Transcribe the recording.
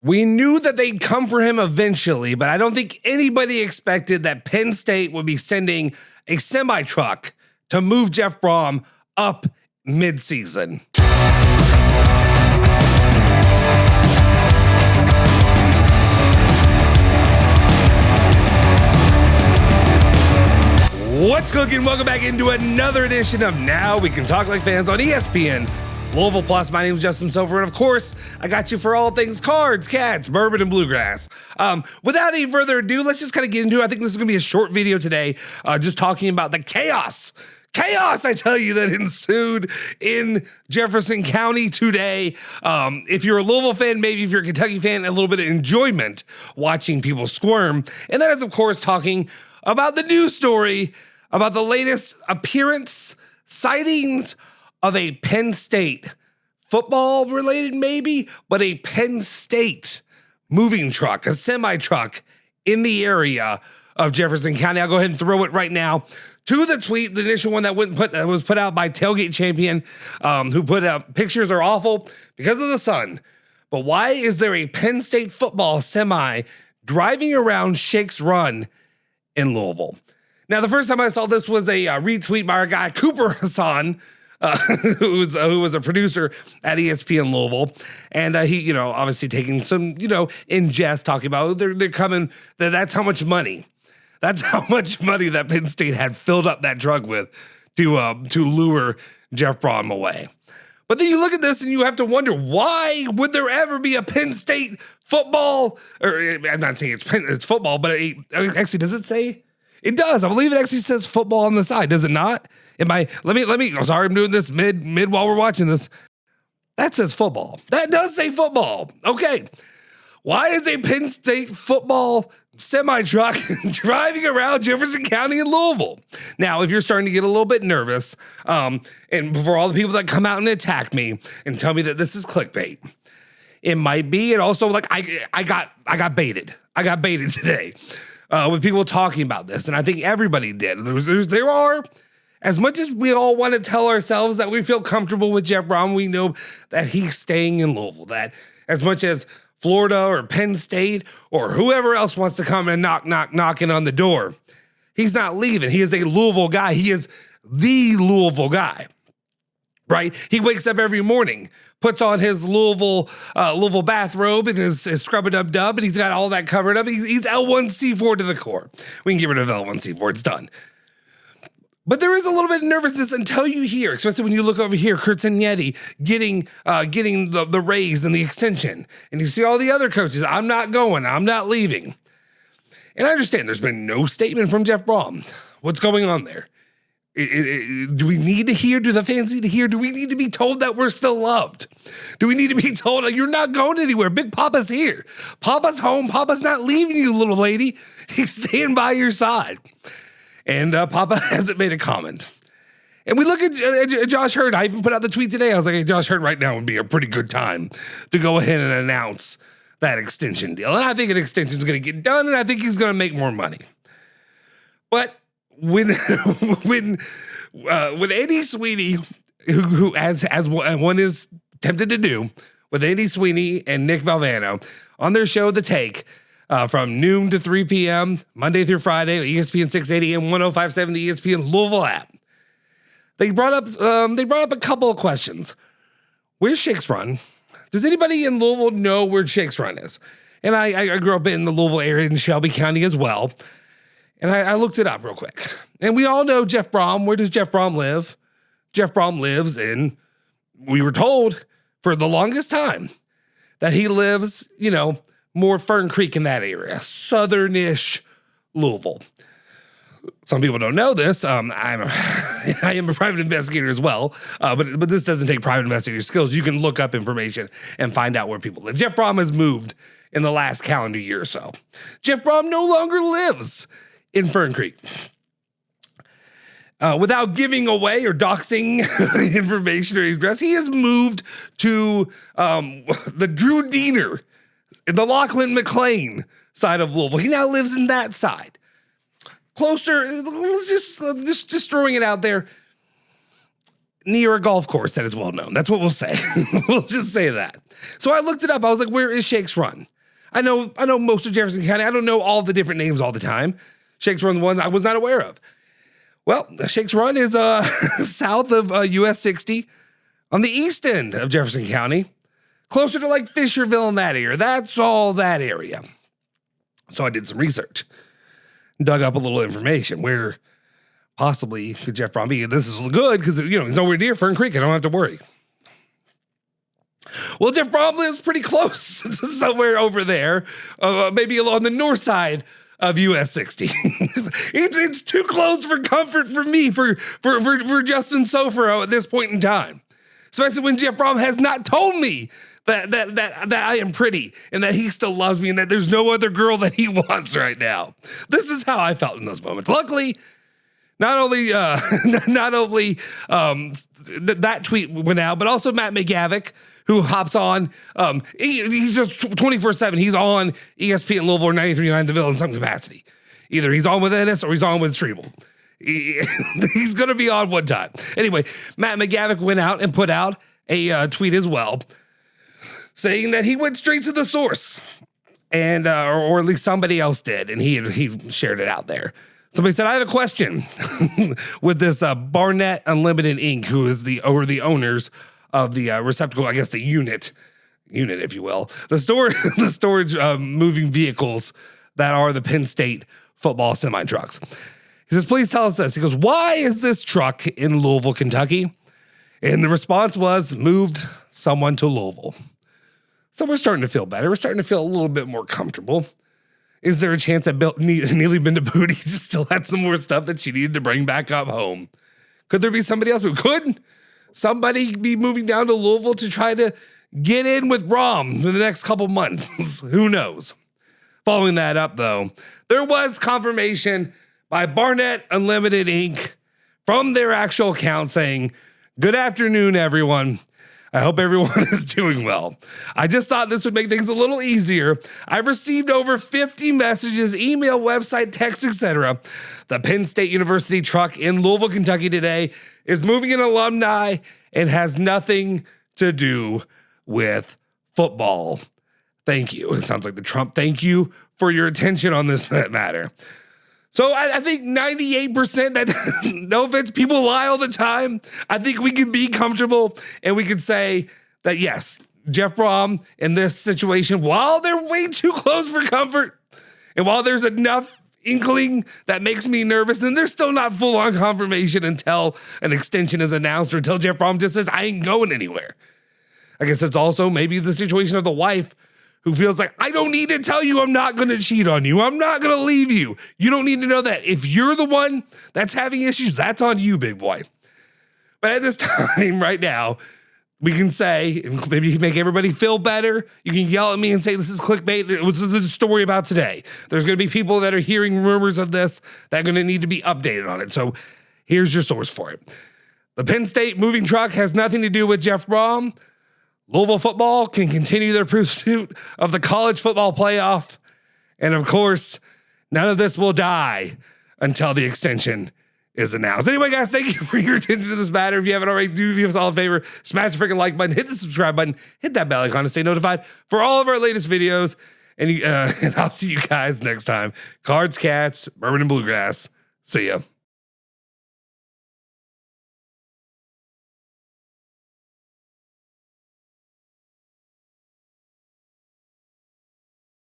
We knew that they'd come for him eventually, but I don't think anybody expected that Penn State would be sending a semi-truck to move Jeff Brohm up mid-season. What's cooking? Welcome back into another edition of Now We Can Talk Like Fans on ESPN Louisville Plus. My name is Justin Silver, and of course, I got you for all things cards, cats, bourbon, and bluegrass. Without any further ado, let's just kind of get into it. I think this is going to be a short video today, just talking about the chaos, I tell you, that ensued in Jefferson County today. If you're a Louisville fan, maybe if you're a Kentucky fan, a little bit of enjoyment watching people squirm. And that is, of course, talking about the news story about the latest appearance, sightings of a Penn State football related maybe, but a Penn State moving truck, a semi-truck in the area of Jefferson County. I'll go ahead and throw it right now to the tweet, the initial one that was put out by Tailgate Champion, who put out pictures are awful because of the sun. But why is there a Penn State football semi driving around Shake's Run in Louisville? Now, the first time I saw this was a retweet by our guy Cooper Hassan, who was a producer at ESPN Louisville, and he, obviously taking some, in jest, talking about they're coming. That's how much money that Penn State had filled up that truck with to lure Jeff Brohm away. But then you look at this and you have to wonder, why would there ever be a Penn State football? Or I'm not saying it's football, but actually, does it say? It does. I believe it actually says football on the side. Does it not? Let me. I'm sorry, I'm doing this mid while we're watching this. That says football. That does say football. Okay. Why is a Penn State football semi-truck driving around Jefferson County in Louisville? Now, if you're starting to get a little bit nervous, and for all the people that come out and attack me and tell me that this is clickbait, it might be. And also, like, I got baited. I got baited today with people talking about this, and I think everybody did. There are. As much as we all want to tell ourselves that we feel comfortable with Jeff Brohm, we know that he's staying in Louisville. That as much as Florida or Penn State or whoever else wants to come and knocking on the door, he's not leaving. He is a Louisville guy. He is the Louisville guy, right? He wakes up every morning, puts on his Louisville bathrobe and his scrub-a-dub-dub, and he's got all that covered up. He's L1C4 to the core. We can get rid of L1C4. It's done. But there is a little bit of nervousness until you hear, especially when you look over here, Kurt Signetti getting the raise and the extension. And you see all the other coaches, I'm not going, I'm not leaving. And I understand there's been no statement from Jeff Brohm. What's going on there? Do we need to hear? Do the fans need to hear? Do we need to be told that we're still loved? Do we need to be told you're not going anywhere? Big Papa's here. Papa's home. Papa's not leaving you, little lady. He's staying by your side. And Papa hasn't made a comment. And we look at Josh Hurd. I even put out the tweet today. I was like, hey, Josh Hurd right now would be a pretty good time to go ahead and announce that extension deal. And I think an extension is going to get done, and I think he's going to make more money. But when Andy Sweeney, who as one is tempted to do, with Andy Sweeney and Nick Valvano on their show, The Take, from noon to 3 p.m., Monday through Friday, ESPN 680 and 105.7, the ESPN Louisville app. They brought up a couple of questions. Where's Shake's Run? Does anybody in Louisville know where Shake's Run is? And I grew up in the Louisville area in Shelby County as well. And I looked it up real quick. And we all know Jeff Brohm. Where does Jeff Brohm live? Jeff Brohm lives in, we were told for the longest time, that he lives, more Fern Creek in that area, southernish Louisville. Some people don't know this. I am a private investigator as well, but this doesn't take private investigator skills. You can look up information and find out where people live. Jeff Brohm has moved in the last calendar year or so. Jeff Brohm no longer lives in Fern Creek. Without giving away or doxing information or his address, he has moved to the Drew Diener in the Lachlan McLean side of Louisville. He now lives in that side. Closer, just throwing it out there. near a golf course that is well known. That's what we'll say. We'll just say that. So I looked it up. I was like, where is Shake's Run? I know most of Jefferson County. I don't know all the different names all the time. Shake's Run, the one I was not aware of. Well, Shake's Run is south of US 60 on the east end of Jefferson County, closer to like Fisherville and that area. That's all that area. So I did some research, dug up a little information where possibly could Jeff Brohm be. This is good because, he's nowhere near Fern Creek. I don't have to worry. Well, Jeff Brohm lives pretty close to somewhere over there, maybe along the north side of US 60. It's too close for comfort for me, for Justin Sofero at this point in time. Especially when Jeff Brohm has not told me that I am pretty and that he still loves me and that there's no other girl that he wants right now. This is how I felt in those moments. Luckily, not only that tweet went out, but also Matt McGavick, who hops on. He's just 24/7. He's on ESPN Louisville or 93.9 The Ville in some capacity. Either he's on with Ennis or he's on with Strebel. He's going to be on one time. Anyway, Matt McGavick went out and put out a tweet as well, saying that he went straight to the source, and or at least somebody else did, and he shared it out there. Somebody said, I have a question with this Barnett Unlimited Inc., who is the owners of the receptacle, I guess the unit, if you will, the storage moving vehicles that are the Penn State football semi trucks. He says, please tell us this. He goes, why is this truck in Louisville, Kentucky? And the response was, moved someone to Louisville. So we're starting to feel better. We're starting to feel a little bit more comfortable. Is there a chance that Neely Bendabooty just still had some more stuff that she needed to bring back up home? Could there be somebody else? Could somebody be moving down to Louisville to try to get in with Brohm in the next couple months? Who knows? Following that up, though, there was confirmation by Barnett Unlimited Inc. from their actual account saying, good afternoon, everyone. I hope everyone is doing well. I just thought this would make things a little easier. I've received over 50 messages, email, website, text, etc. The Penn State University truck in Louisville, Kentucky today is moving an alumni and has nothing to do with football. Thank you. It sounds like the Trump thank you for your attention on this matter. So I think 98% that, no offense, people lie all the time. I think we can be comfortable and we can say that, yes, Jeff Brohm in this situation, while they're way too close for comfort and while there's enough inkling that makes me nervous, then there's still not full on confirmation until an extension is announced or until Jeff Brohm just says, I ain't going anywhere. I guess it's also maybe the situation of the wife who feels like, I don't need to tell you I'm not going to cheat on you. I'm not going to leave you. You don't need to know that. If you're the one that's having issues, that's on you, big boy. But at this time right now, we can say, and maybe make everybody feel better. You can yell at me and say, this is clickbait. This is a story about today. There's going to be people that are hearing rumors of this that are going to need to be updated on it. So here's your source for it. The Penn State moving truck has nothing to do with Jeff Brohm. Louisville football can continue their pursuit of the college football playoff. And of course, none of this will die until the extension is announced. Anyway, guys, thank you for your attention to this matter. If you haven't already, do us all a favor, smash the freaking like button, hit the subscribe button, hit that bell icon to stay notified for all of our latest videos. And I'll see you guys next time. Cards, Cats, Bourbon, and Bluegrass. See ya.